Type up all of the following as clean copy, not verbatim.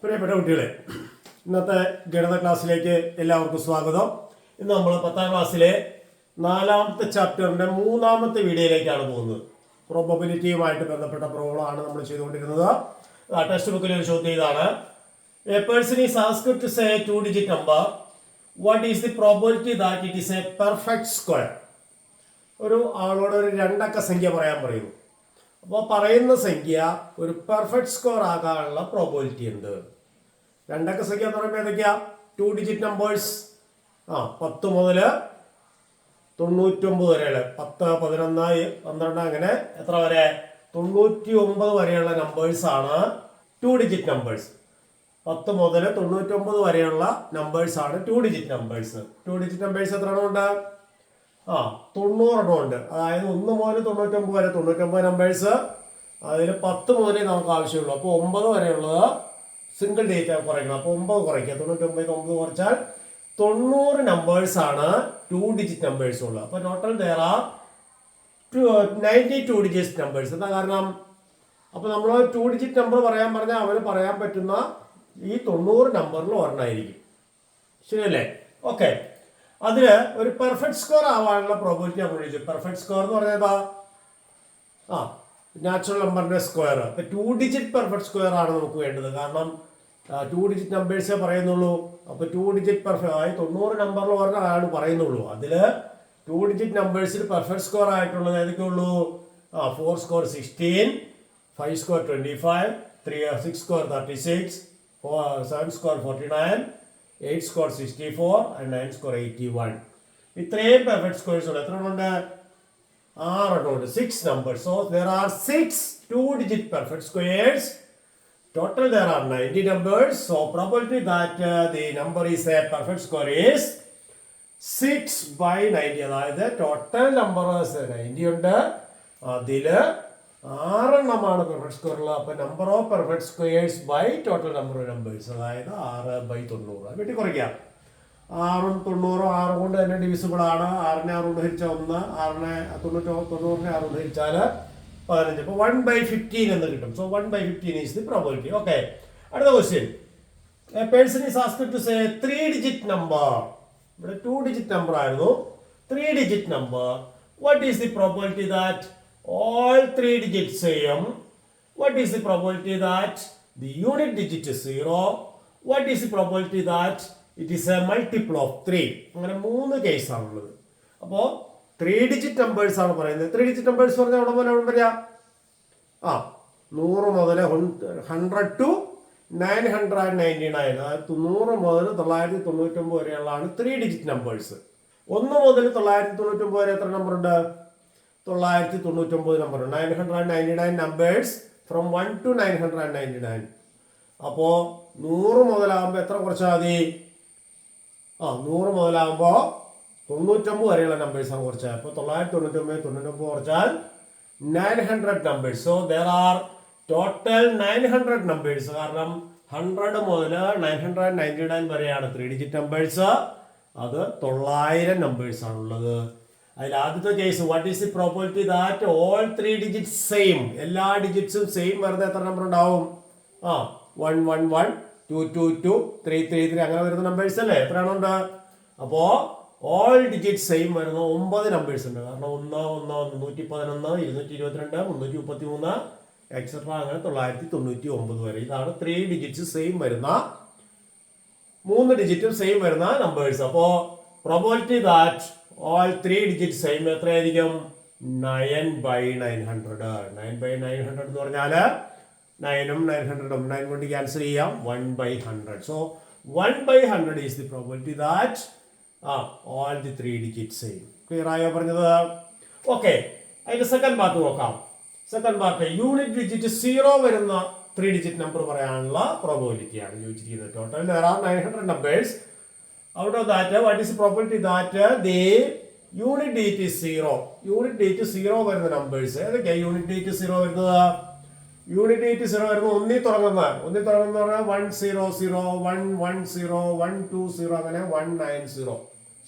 പ്രിയപ്പെട്ട കുട്ടികളെ, ഇന്നത്തെ ഗണിത ക്ലാസ്സിലേക്ക് എല്ലാവർക്കും സ്വാഗതം. ഇന്ന് നമ്മൾ 10ാം ക്ലാസ്സിലെ 4ാമത്തെ ചാപ്റ്ററിന്റെ 3ാമത്തെ വീഡിയോയിലേക്കാണ് പോകുന്നത്. പ്രോബബിലിറ്റിയുമായിട്ട് ബന്ധപ്പെട്ട പ്രോബ്ലമാണ് നമ്മൾ ചെയ്തുകൊണ്ടിരുന്നത്. ടെക്സ്റ്റ് ബുക്കിൽ ഒരു ചോദ്യം ഇതാണ്: a person is asked to say 2-digit number. What is the probability that it is a perfect square? ഒരു ആളോട് ഒരു 2 അക്ക സംഖ്യ പറയാൻ പറയുന്നു. അപ്പോൾ പറയുന്ന സംഖ്യ ഒരു പെർഫെക്റ്റ് സ്കോർ ആകാനുള്ള പ്രോബബിലിറ്റി ഉണ്ട്. 2 അക്ക സംഖ്യ എന്ന് പറയുമ്പോൾ ഏതൊക്കെയാ? 2-digit numbers. 10 മുതൽ 99 വരെയുള്ള 10, 11, 12 അങ്ങനെ എത്ര വരെ? 99 വരെയുള്ള നമ്പേഴ്സാണ് 2-digit നമ്പേഴ്സ്. 10 മുതൽ 99 വരെയുള്ള നമ്പേഴ്സാണ് 2-digit നമ്പേഴ്സ്. 2-digit നമ്പേഴ്സ് എത്ര എണ്ണം ഉണ്ട്? 90 എണ്ണം ഉണ്ട്. അതായത് 1 മുതൽ 99 വരെ 99 നമ്പേഴ്സ്. അതിൽ 10 മുതലേ നമുക്ക് ആവശ്യമുള്ളൂ. അപ്പോൾ 9 വരെയുള്ളത് സിംഗിൾ ഡേറ്റ് കുറയ്ക്കണം. അപ്പോൾ 9 കുറയ്ക്കുക. 99 9 കുറച്ചാൽ 90 നമ്പേഴ്സാണ് 2-digit നമ്പേഴ്സ് ഉള്ളത്. അപ്പോൾ total there are 92 digit numbers. എന്താ കാരണം? അപ്പോൾ നമ്മൾ 2-digit നമ്പർ പറയാൻ പറഞ്ഞാൽ അവന് പറയാൻ പറ്റുന്ന ഈ 90 നമ്പറിൽ ഒരെണ്ണമായിരിക്കും. ശരിയല്ലേ? ഓക്കെ. അതിൽ ഒരു പെർഫെക്റ്റ് സ്കോർ ആവാനുള്ള പ്രോബബിലിറ്റി നമ്മൾ ചോദിച്ചു. പെർഫെക്റ്റ് സ്കോർ എന്ന് പറഞ്ഞാൽ നാച്ചുറൽ നമ്പറിന്റെ സ്ക്വയർ. ഇപ്പം 2-digit പെർഫെക്റ്റ് സ്ക്വയർ ആണ് നമുക്ക് വേണ്ടത്. കാരണം 2-digit നമ്പേഴ്സേ പറയുന്നുള്ളൂ. അപ്പോൾ 2-digit പെർഫെക്റ്റ് 90 നമ്പറിൽ ഒരെണ്ണമാണ് പറയുന്നുള്ളൂ. അതിൽ 2-digit നമ്പേഴ്സിൽ പെർഫെക്റ്റ് സ്കോർ ആയിട്ടുള്ളത് ഏതൊക്കെ ഉള്ളൂ? 4 score 16, 5 score 25, 6 score 36, 7 score 49, 8 score 64 and 9 score 81. ഇത്രയും പെർഫെക്റ്റ് സ്കോർസ് ഉണ്ട്. എത്ര ഉണ്ട്? 6 എണ്ണമുണ്ട്. 6 numbers. So there are 6 2-digit perfect squares. Total there are 90 numbers. So probability that the number is a perfect square is 6/90. അതായത് total number 90 ഉണ്ട്. അതിൽ 6 എണ്ണമാണ് perfect square ഉള്ളത്. അപ്പോൾ number of perfect squares by total number of numbers, അതായത് 6/90. വെട്ടി കുറയ്ക്കാം. 6ഉം 90ഉം 6 കൊണ്ട് തന്നെ ഡിവിസിബിൾ ആണ്. 6നെ 6 കൊണ്ട് ഹരിച്ചാൽ 1, 6നെ 90നെ 6 കൊണ്ട് ഹരിച്ചാൽ 15. അപ്പോൾ 1/15 എന്ന് കിട്ടും. So 1/15 is the probability. Okay. അടുത്ത question: a person is asked to say 3-digit number. ഇവിടെ 2-digit നമ്പർ ആയിരുന്നു. 3-digit number. What is the probability that all 3 digits same? What is the probability that the unit digit is 0? What is the probability that it is a multiple of 3? അങ്ങനെ 3 case ആണുള്ളത്. അപ്പോൾ 3-digit numbers ആണ് പറയുന്നത്. 3-digit numbers പറഞ്ഞാൽ അവിടെ വരിക 100 മുതൽ 100 to 999. അതായത് 100 മുതൽ 999 വരെയുള്ളതാണ് 3-digit നമ്പേഴ്സ്. 1 മുതൽ 999 വരെ എത്ര നമ്പർ ഉണ്ട്? 999 നമ്പർ. 999 numbers from 1 to 999. അപ്പോൾ 100 മുതലാകുമ്പോൾ എത്ര കുറച്ചാൽ മതി? 100 മുതലാകുമ്പോൾ 99 വരെയുള്ള നമ്പേഴ്സാണ് കുറച്ചാൽ. അപ്പോൾ 999 കുറച്ചാൽ 900 numbers. So there are total 900 numbers. കാരണം 100 മുതൽ 999 വരെയാണ് 3-digit നമ്പേഴ്സ്. അത് 900 നമ്പേഴ്സ് ആണുള്ളത്. അതിൽ ആദ്യത്തെ case, what is the probability that all 3 digits same? എല്ലാ ഡിജിറ്റ്സും സെയിം വരുന്ന എത്ര നമ്പർ ഉണ്ടാവും? 1 1 1, 2 2 2, 3 3 3 അങ്ങനെ വരുന്ന നമ്പേഴ്സ് അല്ലേ? എത്ര എണ്ണം ഉണ്ട്? അപ്പോൾ ഓൾ ഡിജിറ്റ് സെയിം വരുന്ന 9 നമ്പേഴ്സ് ഉണ്ട്. കാരണം 1 1 111, 222, 333 എക്സെട്ര അങ്ങനെ 999 വരെ. ഇതാണ് 3 digits സെയിം വരുന്ന, 3 ഡിജിറ്റും സെയിം വരുന്ന നമ്പേഴ്സ്. അപ്പോൾ probability that all 3 digits same എത്രയായിരിക്കും? 9/900. 9/900 എന്ന് പറഞ്ഞാൽ 9ഉം 900ഉം 9 കൊണ്ട് ക്യാൻസൽ ചെയ്യാം. 1/100. So 1/100 is the probability that all the 3 digits same. Clear ആയോ പറഞ്ഞത്? ഓക്കെ. അതിന്റെ സെക്കൻഡ് പാർട്ട് നോക്കാം. സെക്കൻഡ് പാർട്ട് യൂണിറ്റ് ഡിജിറ്റ് 0 വരുന്ന 3-digit നമ്പർ പറയാനുള്ള പ്രോബബിലിറ്റിയാണ് ചോദിച്ചിരിക്കുന്നത്. Total there are 900 numbers. Out of that, what is the probability that the unit digit is 0? Unit digit 0 വരുന്ന numbers ഏതൊക്കെയാണ്? Unit digit 0 വരുന്നത്, യൂണിറ്റ് ഡിജിറ്റ് 0 വരുന്നത് 1 തുടങ്ങുന്ന പറഞ്ഞാൽ 100, 110, 120 അങ്ങനെ 190.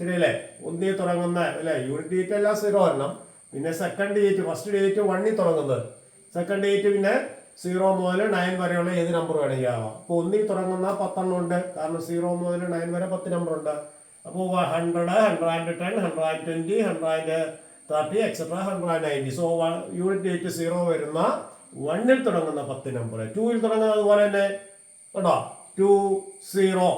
ശരിയല്ലേ? 1 തുടങ്ങുന്ന അല്ലേ? യൂണിറ്റ് ഡിജിറ്റ് എല്ലാം 0 വരണം. പിന്നെ സെക്കൻഡ് ഡിജിറ്റ്, ഫസ്റ്റ് ഡിജിറ്റ് 1 തുടങ്ങുന്നത്, സെക്കൻഡ് ഡിജിറ്റ് പിന്നെ 0 മുതൽ 9 വരെയുള്ള ഏത് നമ്പർ വേണമെങ്കിൽ ആവാം. അപ്പോൾ 1 തുടങ്ങുന്ന 10 ഉണ്ട്, കാരണം 0 മുതൽ 9 വരെ 10 നമ്പർ ഉണ്ട്. അപ്പോൾ 100, 110, 120, 130 എക്സെട്ര 190. സോ യൂണിറ്റ് ഡേറ്റ് 0 വരുന്ന 1ൽ തുടങ്ങുന്ന 10 നമ്പർ, 2ൽ തുടങ്ങുന്നത് അതുപോലെ തന്നെ കേട്ടോ, 20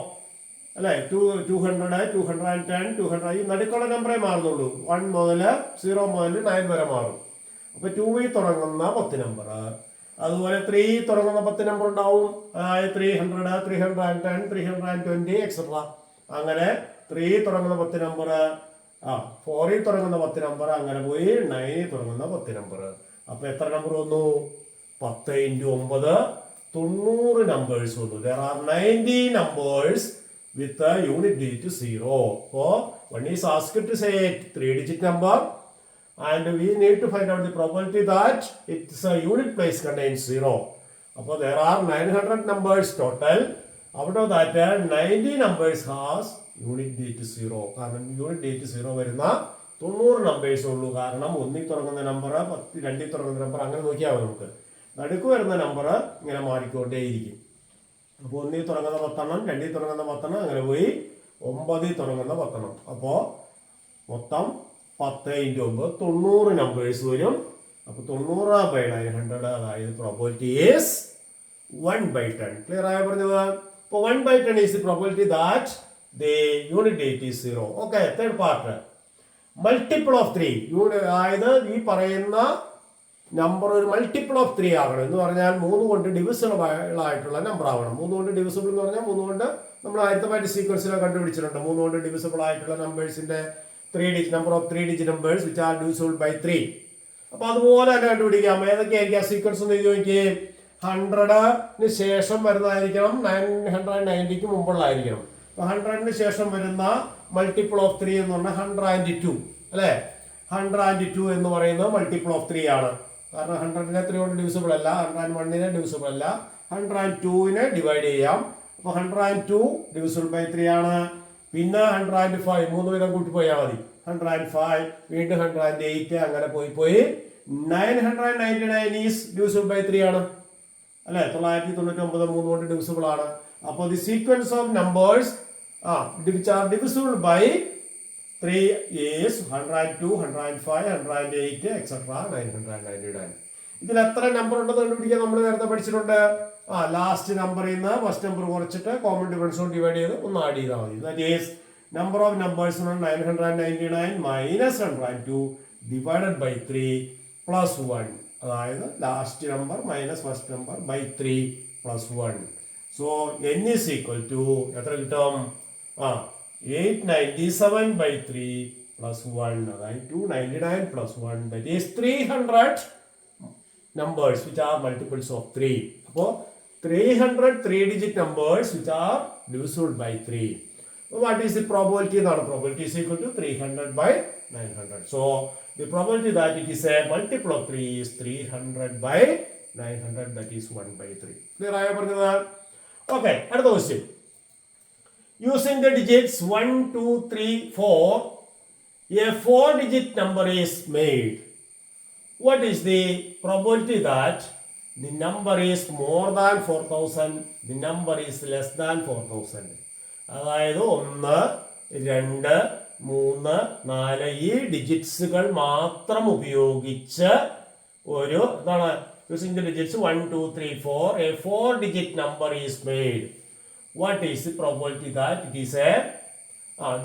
അല്ലെ, 200, 210, 200 ഈ നടുക്കുള്ള നമ്പറേ മാറുന്നുള്ളൂ. 1 മുതൽ 0 മുതൽ 9 വരെ മാറും. അപ്പൊ 2ൽ തുടങ്ങുന്ന 10 നമ്പർ, അതുപോലെ 3 തുടങ്ങുന്ന 10 നമ്പർ ഉണ്ടാവും. 300, 310, 320 എക്സെട്ര. അങ്ങനെ 3 തുടങ്ങുന്ന 10 നമ്പർ, 4ൽ തുടങ്ങുന്ന 10 നമ്പർ, അങ്ങനെ പോയി 9ൽ തുടങ്ങുന്ന 10 നമ്പർ. അപ്പൊ എത്ര നമ്പർ വന്നു? 10 × 9 90 numbers വന്നു. There are 90 numbers with a unit digit 0. So one is asked to say a 3-digit number, and we need to find out the probability that its a unit place contains 0. So there are 900 numbers total. Out of that 90 numbers has unit digit 0. കാരണം unit digit 0 വരുന്ന 90 numbers ഉള്ളൂ. കാരണം 1ൽ തുടങ്ങുന്ന number, 2ൽ തുടങ്ങുന്ന number, അങ്ങനെ നോക്കിയാൽ നമുക്ക് നടുക്ക് വരുന്ന നമ്പർ ഇങ്ങനെ മാറിക്കൊണ്ടേയിരിക്കും. അപ്പോൾ 1ൽ തുടങ്ങുന്ന 10, 2ൽ തുടങ്ങുന്ന 10, അങ്ങനെ പോയി 9ൽ തുടങ്ങുന്ന 10. അപ്പോൾ മൊത്തം 10 × 9 90 നമ്പേഴ്സ് വരും. അപ്പോൾ 90/900, അതായത് പ്രോബബിലിറ്റി ഈസ് 1/10. ക്ലിയർ ആയ പറഞ്ഞത്? അപ്പോൾ 1/10 is the probability that the unit date is 0. Okay. Third part, multiple of 3. അതായത് ഈ പറയുന്ന നമ്പർ ഒരു മൾട്ടിപ്പിൾ ഓഫ് 3 ആകണം. എന്ന് പറഞ്ഞാൽ 3 കൊണ്ട് ഡിവിസിബിൾ ആയിട്ടുള്ള നമ്പർ ആവണം. 3 കൊണ്ട് ഡിവിസിബിൾ എന്ന് പറഞ്ഞാൽ 3 കൊണ്ട് നമ്മൾ ആദ്യത്തെ സീക്വൻസിൽ കണ്ടുപിടിച്ചിട്ടുണ്ട്. 3 കൊണ്ട് ഡിവിസിബിൾ ആയിട്ടുള്ള നമ്പേഴ്സിന്റെ number of 3 digit numbers which are divisible by 3. അപ്പൊ അതുപോലെ തന്നെ കണ്ടുപിടിക്കാം. ഏതൊക്കെയായിരിക്കും ആ സീക്വൻസ് എന്ന് ചോദിക്കേ? 100ന് ശേഷം വരുന്നതായിരിക്കണം, 990ക്ക് മുമ്പുള്ളതായിരിക്കണം. 100ന് ശേഷം വരുന്ന മൾട്ടിപ്പിൾ ഓഫ് 3 എന്ന് പറഞ്ഞാൽ 102 അല്ലെ. 102 എന്ന് പറയുന്നത് മൾട്ടിപ്പിൾ ഓഫ് 3 ആണ്. കാരണം 100നെ 3 കൊണ്ട് ഡിവിസിബിൾ അല്ല, 101നെ ഡിവിസിബിൾ അല്ല, 102നെ ഡിവൈഡ് ചെയ്യാം. അപ്പൊ 102 ഡിവിസിബിൾ ബൈ 3 ആണ്. പിന്നെ 105 3 വീതം കൂട്ടി പോയാൽ മതി. 105 വീണ്ടും 108, അങ്ങനെ പോയി 999 ഈസ് ഡിവിസിബിൾ ബൈ 3 ആണ് അല്ലെ. 999 3 കൊണ്ട് ഡിവിസിബിൾ ആണ്. അപ്പോൾ the sequence of numbers which are divisible by 3 is 102, 105, 108 etc. 999. ഇതിൽ എത്ര നമ്പർ ഉണ്ടെന്ന് കണ്ടുപിടിക്കാൻ നമ്മൾ നേരത്തെ പഠിച്ചിട്ടുണ്ട്. ലാസ്റ്റ് നമ്പറിൽ നിന്ന് ഫസ്റ്റ് നമ്പർ കുറച്ചിട്ട് കോമൺ ഡിഫറൻസ് കൊണ്ട് ഡിവൈഡ് ചെയ്ത് ഒന്ന് ആഡ് ചെയ്താൽ മതി. That is number of numbers 999 minus 102 divided by 3 plus 1. അതായത് last number minus first number by 3 plus 1. So n is equal to എത്ര കിട്ടും? 897 by 3 plus 1, അതായത് 299 plus 1, that is 300 numbers which are multiples of 3. അപ്പോൾ 300 3-digit numbers which are divisible by 3. What is the probability? Probability is equal to 300 by 900. So the probability that it is a multiple of 3 is 300 by 900, that is 1/3. Clear ആയോ പറഞ്ഞത്? Okay. അടുത്ത question. Using the digits 1, 2, 3, 4, a 4-digit number is made. What is the probability that the number is more than 4000, the number is less than 4000? അതായത് 1, 2, 3, 4 ഈ ഡിജിറ്റ്സുകൾ മാത്രം ഉപയോഗിച്ച് ഒരു എന്താണ് using the digits 1, 2, 3, 4, a 4-digit number is made. What is the probability that it is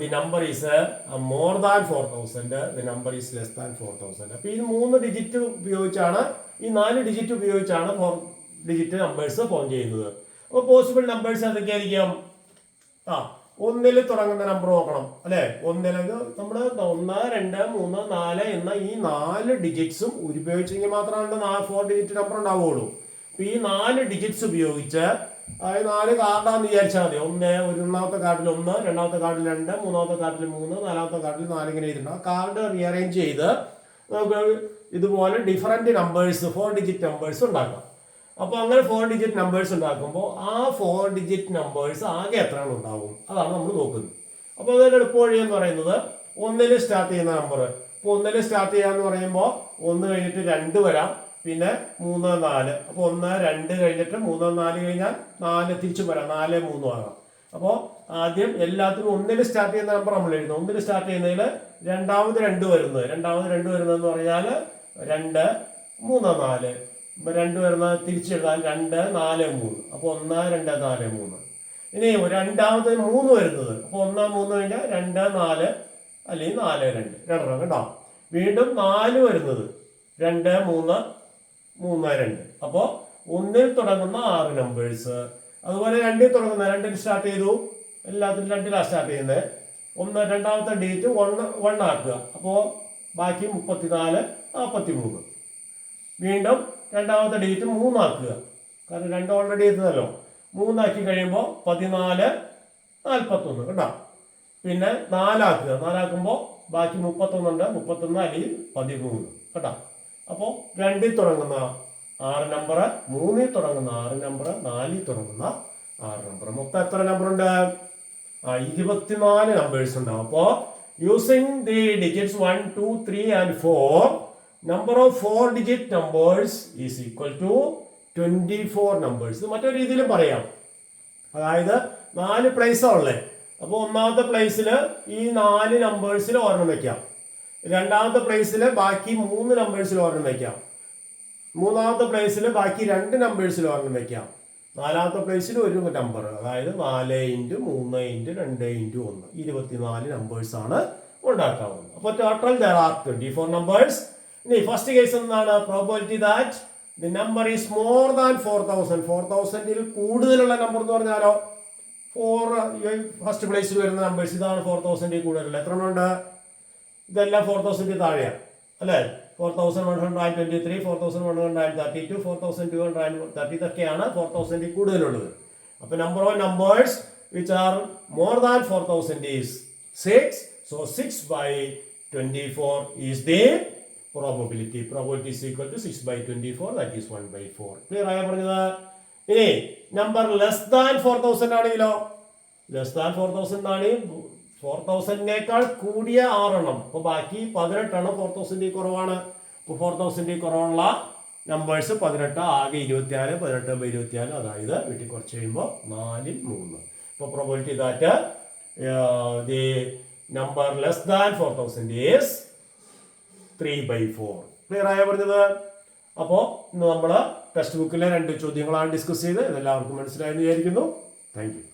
the number is more than 4000, the number is less than 4000? അപ്പോൾ ഈ 3 digit ഉപയോഗിച്ചാണ്, ഈ 4 ഡിജിറ്റ് ഉപയോഗിച്ചാണ് 4 ഡിജിറ്റ് നമ്പേഴ്സ് ഫോം ചെയ്യുന്നത്. അപ്പോൾ പോസിബിൾ നമ്പേഴ്സ് ഏതൊക്കെയായിരിക്കും? 1ൽ തുടങ്ങുന്ന number നോക്കണം അല്ലെ. 1ൽ നമ്മൾ 1, 2, 3, 4 എന്ന ഈ 4 ഡിജിറ്റ്സും ഉപയോഗിച്ചെങ്കിൽ മാത്രമാണ് 4 ഡിജിറ്റ് നമ്പർ ഉണ്ടാവുകയുള്ളൂ. അപ്പൊ ഈ 4 ഡിജിറ്റ്സ് ഉപയോഗിച്ച്, അതായത് 4 കാർഡാന്ന് വിചാരിച്ചാൽ മതി. ഒന്നാമത്തെ കാർഡിൽ 1, രണ്ടാമത്തെ കാർഡിൽ 2, മൂന്നാമത്തെ കാർഡിൽ 3, നാലാമത്തെ കാർഡിൽ 4 ഇങ്ങനെ ചെയ്തിട്ടുണ്ട്. ആ കാർഡ് റീഅറേഞ്ച് ചെയ്ത് നമുക്ക് ഇതുപോലെ ഡിഫറെന്റ് നമ്പേഴ്സ് 4 ഡിജിറ്റ് നമ്പേഴ്സ് ഉണ്ടാക്കാം. അപ്പോൾ അങ്ങനെ 4 ഡിജിറ്റ് നമ്പേഴ്സ് ഉണ്ടാക്കുമ്പോൾ ആ 4 ഡിജിറ്റ് നമ്പേഴ്സ് ആകെ എത്രയാണ് ഉണ്ടാവും, അതാണ് നമ്മൾ നോക്കുന്നത്. അപ്പോൾ അതിൽ എളുപ്പവഴി എന്ന് പറയുന്നത് 1ൽ സ്റ്റാർട്ട് ചെയ്യുന്ന നമ്പർ. ഇപ്പോൾ 1ൽ സ്റ്റാർട്ട് ചെയ്യാന്ന് പറയുമ്പോൾ 1 കഴിഞ്ഞിട്ട് 2 വരാം, പിന്നെ 3 4. അപ്പോൾ 1 2 കഴിഞ്ഞിട്ട് 3 4 കഴിഞ്ഞാൽ 4 തിരിച്ചു വരാം, 4 3 ആകാം. അപ്പോൾ ആദ്യം എല്ലാത്തിനും 1 സ്റ്റാർട്ട് ചെയ്യുന്ന നമ്പർ നമ്മൾ എഴുതുന്നു. 1 സ്റ്റാർട്ട് ചെയ്യുന്നതിൽ രണ്ടാമത് 2 വരുന്നത് എന്ന് പറഞ്ഞാൽ 2 3 4. 2 വരുന്നത് തിരിച്ചെഴുതാൻ 2 4 3. അപ്പോൾ 1 2 4 3. ഇനി രണ്ടാമത് 3 വരുന്നത്, അപ്പോൾ 1 3 കഴിഞ്ഞാൽ 2 4 അല്ലെങ്കിൽ 4 2 രണ്ടെണ്ണം കേട്ടോ. വീണ്ടും 4 വരുന്നത് 2 3 3 2. അപ്പോൾ 1 തുടങ്ങുന്ന 6 നമ്പേഴ്സ്. അതുപോലെ 2 തുടങ്ങുന്ന 2 സ്റ്റാർട്ട് ചെയ്തു, എല്ലാത്തിനും 2 സ്റ്റാർട്ട് ചെയ്യുന്നത്. രണ്ടാമത്തെ ഡേറ്റ് 1 ആക്കുക. അപ്പോൾ ബാക്കി 34 43. വീണ്ടും രണ്ടാമത്തെ ഡേറ്റ് 3 ആക്കുക, കാരണം 2 ഓൾറെഡി എത്തുന്നല്ലോ. 3 ആക്കി കഴിയുമ്പോൾ 14 41 കേട്ടോ. പിന്നെ 4 ആക്കുക, 4 ആക്കുമ്പോൾ ബാക്കി 31 ഉണ്ട്, 31 അല്ലെങ്കിൽ 13 കേട്ടോ. അപ്പോൾ 2 തുടങ്ങുന്ന 6 നമ്പർ, 3 തുടങ്ങുന്ന 6 നമ്പർ, 4 തുടങ്ങുന്ന 6 നമ്പർ. മൊത്തം എത്ര നമ്പർ ഉണ്ട്? 24 നമ്പേഴ്സ് ഉണ്ടാവും. അപ്പോൾ using the digits 1 2 3 and 4, number of 4 digit numbers is equal to 24 numbers. മറ്റൊരു രീതിയിലും പറയാം, അതായത് 4 പ്ലേസാണ് ഉള്ളത്. അപ്പോൾ ഒന്നാമത്തെ പ്ലേസിൽ ഈ 4 നമ്പേഴ്സിൽ ഒരെണ്ണം വെക്കാം. രണ്ടാമത്തെ പ്ലേസിൽ ബാക്കി 3 നമ്പേഴ്സിൽ ഒരെണ്ണം വെക്കാം. മൂന്നാമത്തെ പ്ലേസിൽ ബാക്കി 2 നമ്പേഴ്സിൽ ഒരെണ്ണം വെക്കാം. നാലാമത്തെ പ്ലേസിൽ ഒരു നമ്പർ, അതായത് 4 × 3 × 2 × 1 24 നമ്പേഴ്സ് ആണ് ഉണ്ടാക്കാവുന്നത്. അപ്പോൾ ടോട്ടൽ there are 24 numbers. ഇനി ഫസ്റ്റ് കേസ് എന്താണ്? Probability that the number is more than 4000. 4000ൽ കൂടുതലുള്ള നമ്പർ എന്ന് പറഞ്ഞാലോ, 4 ഫസ്റ്റ് പ്ലേസിൽ വരുന്ന നമ്പേഴ്സ് ഇതാണ് 4000ൽ കൂടുതലുള്ള. എത്ര എണ്ണം ഉണ്ട്? ഇതെല്ലാം 4000ൽ താഴെയാണ് അല്ലേ? 4123, 4132, 4230 ഇതൊക്കെയാണ് 4000ൽ കൂടുതലുള്ളത്. അപ്പോൾ number of numbers which are more than 4000 is 6. So 6/24 is the probability. Probability is equal to 6/24, that is 1/4. Clear ആയ പറഞ്ഞത്? ഇനി നമ്പർ ലെസ് ദാൻ 4000 ആണെങ്കിലോ, ലെസ് ദാൻ 4000 ആണ് 4000നേക്കാൾ കൂടിയ 6 എണ്ണം. അപ്പോൾ ബാക്കി 18 എണ്ണം 4000ൽ കുറവാണ്. അപ്പോൾ 4000ൽ കുറവുള്ള നമ്പേഴ്സ് 18, ആകെ 24. 18/24, അതായത് വീട്ടിൽ കുറച്ച് കഴിയുമ്പോൾ 4 3. അപ്പോൾ probability that the number less than 4000 is 3/4. Clear ആയ പറഞ്ഞത്? അപ്പോൾ ഇന്ന് നമ്മൾ ടെക്സ്റ്റ് ബുക്കിലെ 2 ചോദ്യങ്ങളാണ് ഡിസ്കസ് ചെയ്ത്. ഇതെല്ലാവർക്കും മനസ്സിലായെന്ന് വിചാരിക്കുന്നു. Thank you.